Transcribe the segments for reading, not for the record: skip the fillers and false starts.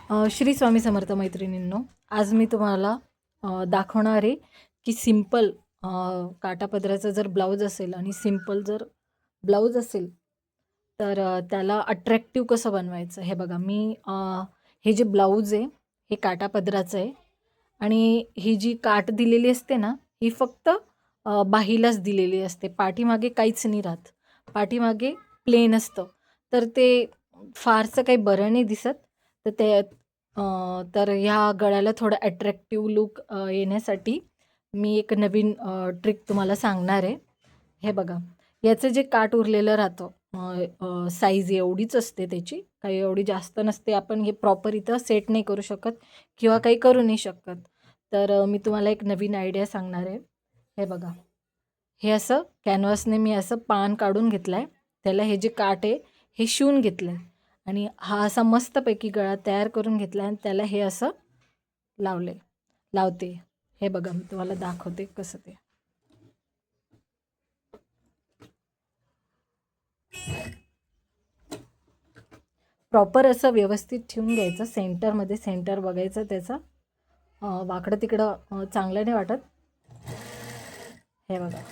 श्री स्वामी समर्थ मैत्रिणींनो, आज मी तुम्हाला दाखवणार आहे की सिंपल काठापदराचा जर ब्लाऊज असेल आणि सिंपल जर ब्लाऊज असेल तर त्याला अट्रॅक्टिव्ह कसं बनवायचं. हे बघा, मी हे जे ब्लाऊज आहे हे काठापदराचं आहे आणि ही जी काठ दिलेली असते ना, ही फक्त बाहीलाच दिलेली असते. पाठीमागे काहीच नाही राहत. पाठीमागे प्लेन असतं. तर ते फारसं काही बरं नाही दिसत. तर ते तर ह्या गळ्याला थोडं अट्रॅक्टिव्ह लूक येण्यासाठी मी एक नवीन ट्रिक तुम्हाला सांगणार आहे. हे बघा, याचं जे काठ उरलेलं राहतं, साईज एवढीच असते त्याची, काही एवढी जास्त नसते. आपण हे प्रॉपर इथं सेट नाही करू शकत किंवा काही करू नाही शकत. तर मी तुम्हाला एक नवीन आयडिया सांगणार आहे. हे बघा, हे असं कॅनव्हासने मी असं पान काढून घेतलं आहे. त्याला हे जे काठ आहे हे शिवून घेतलं आहे आणि हा असा मस्तपैकी गळा तयार करून घेतला आणि त्याला हे असं लावते. हे बघा, मी तुम्हाला दाखवते कसं ते. प्रॉपर असं व्यवस्थित ठेवून घ्यायचं. सेंटरमध्ये सेंटर बघायचं त्याचं. वाकडं तिकडं चांगलं नाही वाटत. हे बघा,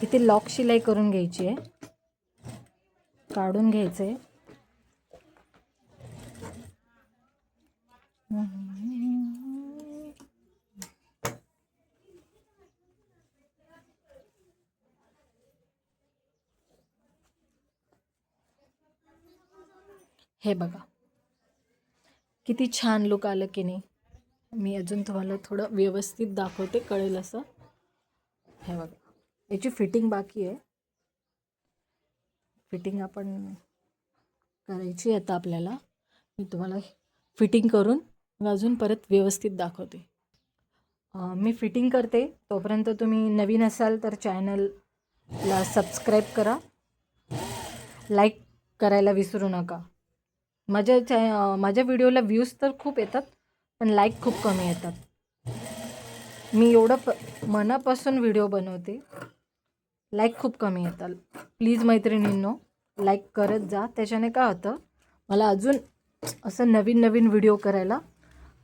इथे लॉक शिलाई करून घ्यायची आहे. काढून घ्यायचं आहे. हे बघा, किती छान लुक आलं की नाही. मी अजून तुम्हाला थोडं व्यवस्थित दाखवते, कळेल असं. हे बघा, याची फिटिंग बाकी आहे. फिटिंग आपण करायची आता आपल्याला. मी तुम्हाला फिटिंग करून अजून परत व्यवस्थित दाखवते. मी फिटिंग करते तोपर्यंत तुम्ही नवीन असाल तर चॅनलला सबस्क्राईब करा, लाईक करायला विसरू नका. माझ्या व्हिडिओला व्ह्यूज तर खूप येतात पण लाईक खूप कमी येतात. मी एवढं मनापासून व्हिडिओ बनवते, लाईक खूप कमी येतात. प्लीज मैत्रिणींनो, लाईक करत जा. त्याच्याने काय होतं, मला अजून असं नवीन नवीन व्हिडिओ करायला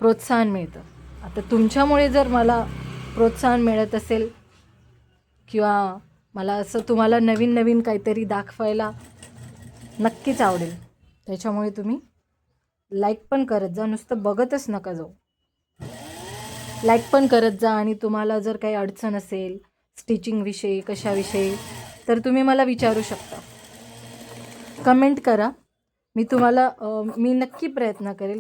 प्रोत्साहन मिळतं. आता तुमच्यामुळे जर मला प्रोत्साहन मिळत असेल किंवा मला असं तुम्हाला नवीन नवीन काहीतरी दाखवायला नक्कीच आवडेल. त्याच्यामुळे तुम्ही लाईक पण करत जा, नुसतं बघतच नका जाऊ. लाईक पण करत जा. आणि तुम्हाला जर काही अडचण असेल स्टिचिंगविषयी, कशाविषयी, तर तुम्ही मला विचारू शकता. कमेंट करा. मी नक्की प्रयत्न करेल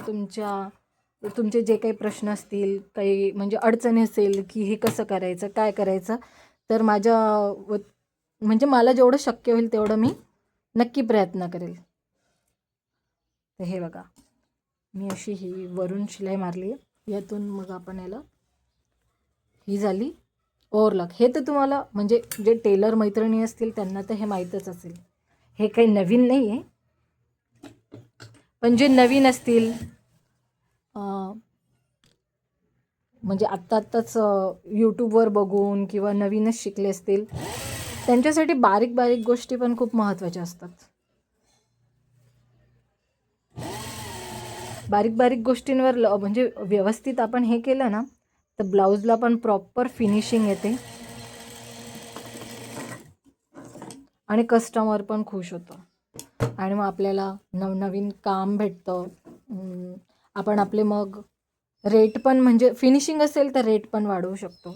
तुमचे जे काही प्रश्न असतील, काही म्हणजे अडचणी असेल की हे कसं करायचं, काय करायचं, तर म्हणजे मला जेवढं शक्य होईल तेवढं मी नक्की प्रयत्न करेल. तर हे बघा, मी अशी ही वरून शिलाई मारली आहे. यातून मग आपण याला ही झाली ओव्हरलॉक. हे तर तुम्हाला म्हणजे जे टेलर मैत्रिणी असतील त्यांना तर हे माहीतच असेल. हे काही नवीन नाही आहे. पण जे नवीन असतील, म्हणजे आत्ताच यूट्यूबवर बघून किंवा नवीनच शिकले असतील, त्यांच्यासाठी बारीक बारीक गोष्टी पण खूप महत्त्वाच्या असतात. बारीक बारीक गोष्टींवर म्हणजे व्यवस्थित आपण हे केलं ना तर ब्लाऊजला पण प्रॉपर फिनिशिंग येते आणि कस्टमर पण खुश होतं आणि मग आपल्याला नवनवीन काम भेटतं. आपण आपले मग रेट पण, म्हणजे फिनिशिंग असेल तर रेट पण वाढवू शकतो,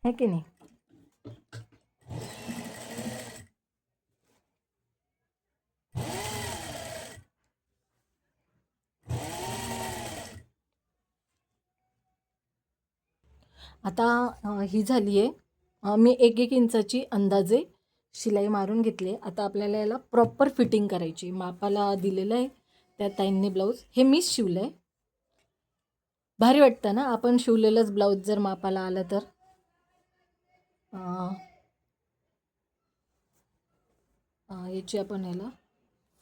है की नाही. आता ही झाली आहे. मी 1-1 इंचाची अंदाजे शिलाई मारून घेतली आहे. आता आपल्याला याला प्रॉपर फिटिंग करायची. मापाला दिलेलं आहे त्या ताईंनी ब्लाऊज. हे मीच शिवलं आहे. भारी वाटतं ना आपण शिवलेलंच ब्लाऊज जर मापाला आलं तर. याची आपण याला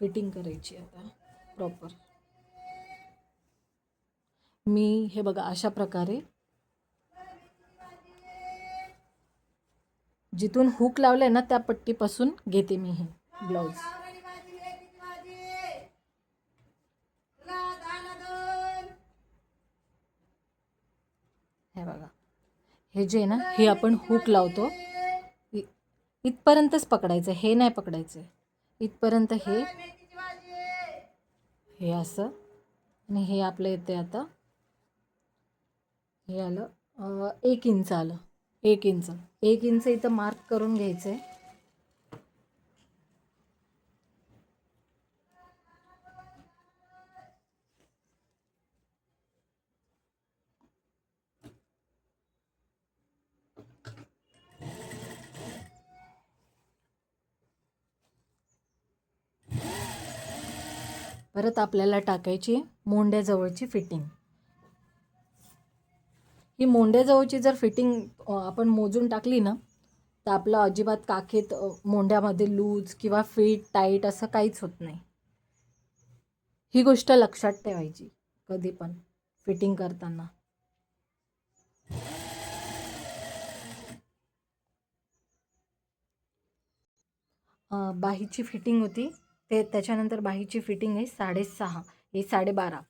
फिटिंग करायची आता प्रॉपर. मी हे बघा अशा प्रकारे जिथून हुक लावलंय ना त्या पट्टीपासून घेते मी हे ब्लाऊज. हे बघा, हे जे ना हे आपण हुक लावतो इथपर्यंतच पकडायचं, हे नाही पकडायचं. इथपर्यंत हे असं, आणि हे आपलं येते आता हे आलं 1 इंच आलं. 1 इंच इथं मार्क करून घ्यायचं आहे. परत आपल्याला टाकायची मोंड्याजवळची फिटिंग. ही मोंड्याजवळची जर फिटिंग आपण मोजून टाकली ना तर आपलं अजिबात काखेत मोंड्यामध्ये लूज किंवा फिट टाईट असं काहीच होत नाही. ही गोष्ट लक्षात ठेवायची कधी पण फिटिंग करताना. बाहीची फिटिंग होती ते, त्याच्यानंतर बाहीची फिटिंग आहे 6.5, हे 12.5.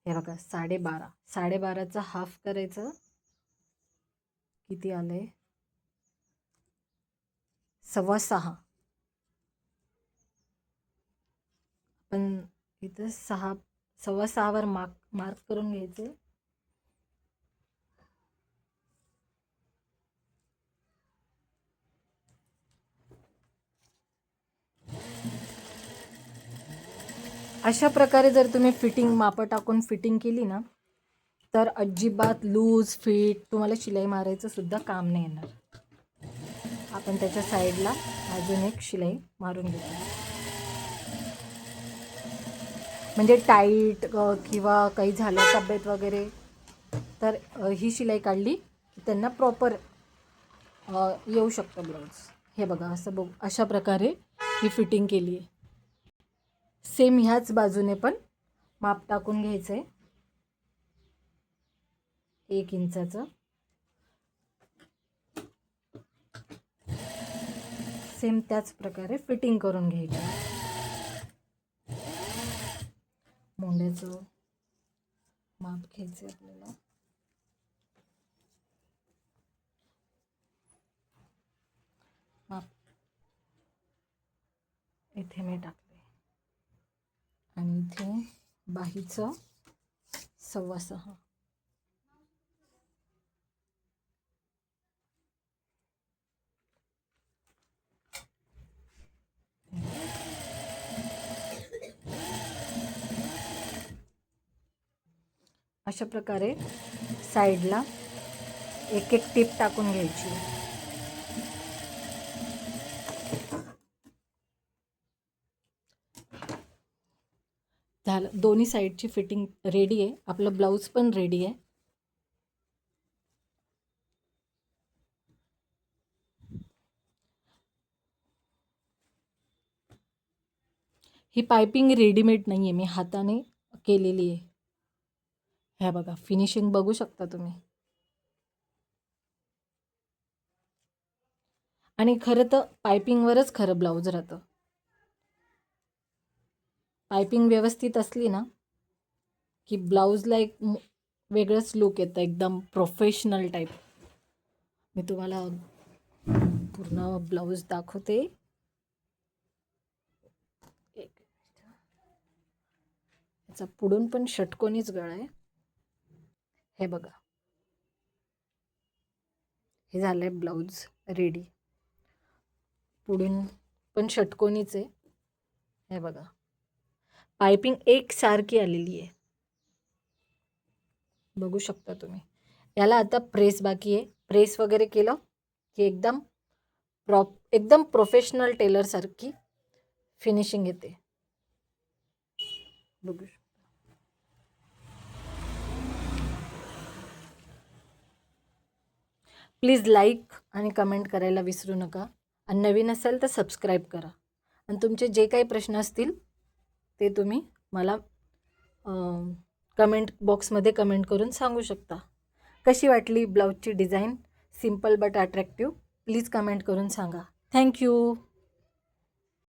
हे बघा 12.5, 12.5चा हाफ करायचं. किती आले? 6.25. पण इथं 6.25वर मार्क करून घ्यायचे. अशा प्रकारे जर तुम्ही फिटिंग मापं टाकून फिटिंग केली ना तर अजिबात लूज फिट तुम्हाला शिलाई मारायचं सुद्धा काम नाही येणार. आपण त्याच्या साईडला अजून एक शिलाई मारून घेतो. म्हणजे टाईट किंवा काही झालं तब्येत वगैरे तर ही शिलाई काढली की त्यांना प्रॉपर येऊ शकतं ब्लाऊज. हे बघा असं बघ, अशा प्रकारे ही फिटिंग केली आहे. सेम ह्याच बाजूने पण माप टाकून घ्यायचं आहे 1 इंचाचं. सेम त्याच प्रकारे फिटिंग करून घ्यायची. मोंड्याचं माप घ्यायचं आपल्याला. माप इथे मी टाकले आणि इथे बाहीचं 6.25. अशा प्रकारे साईडला एक एक टीप टाकून घ्यायची. झालं, दोन्ही साईडची फिटिंग रेडी आहे. आपलं ब्लाऊज पण रेडी आहे. ही पायपिंग रेडीमेड नाही आहे, मी हाताने केलेली आहे. ह्या बघा फिनिशिंग बघू शकता तुम्ही. आणि खरं तर पायपिंगवरच खरं ब्लाऊज राहतं. पायपिंग व्यवस्थित असली ना की ब्लाऊजला एक वेगळंच लुक येतं, एकदम प्रोफेशनल टाईप. मी तुम्हाला पूर्ण ब्लाऊज दाखवते. याचा पुढून पण षटकोनीच गळा आहे. हे बघा, हे झालंय ब्लाऊज रेडी. पुढून पण षटकोनीच आहे. हे बघा पायपिंग एकसारखी आलेली आहे, बघू शकता तुम्ही. याला आता प्रेस बाकी आहे. प्रेस वगैरे केलं की एकदम प्रोफेशनल टेलर सारखी फिनिशिंग येते, बघू शकता. प्लीज लाईक आणि कमेंट करायला विसरू नका. आणि नवीन असेल तर सबस्क्राईब करा. आणि तुमचे जे काही प्रश्न असतील ते तुम्ही मला कमेंट बॉक्समध्ये कमेंट करून सांगू शकता. कशी वाटली ब्लाऊजची design? Simple but attractive. Please comment करून सांगा. थँक्यू.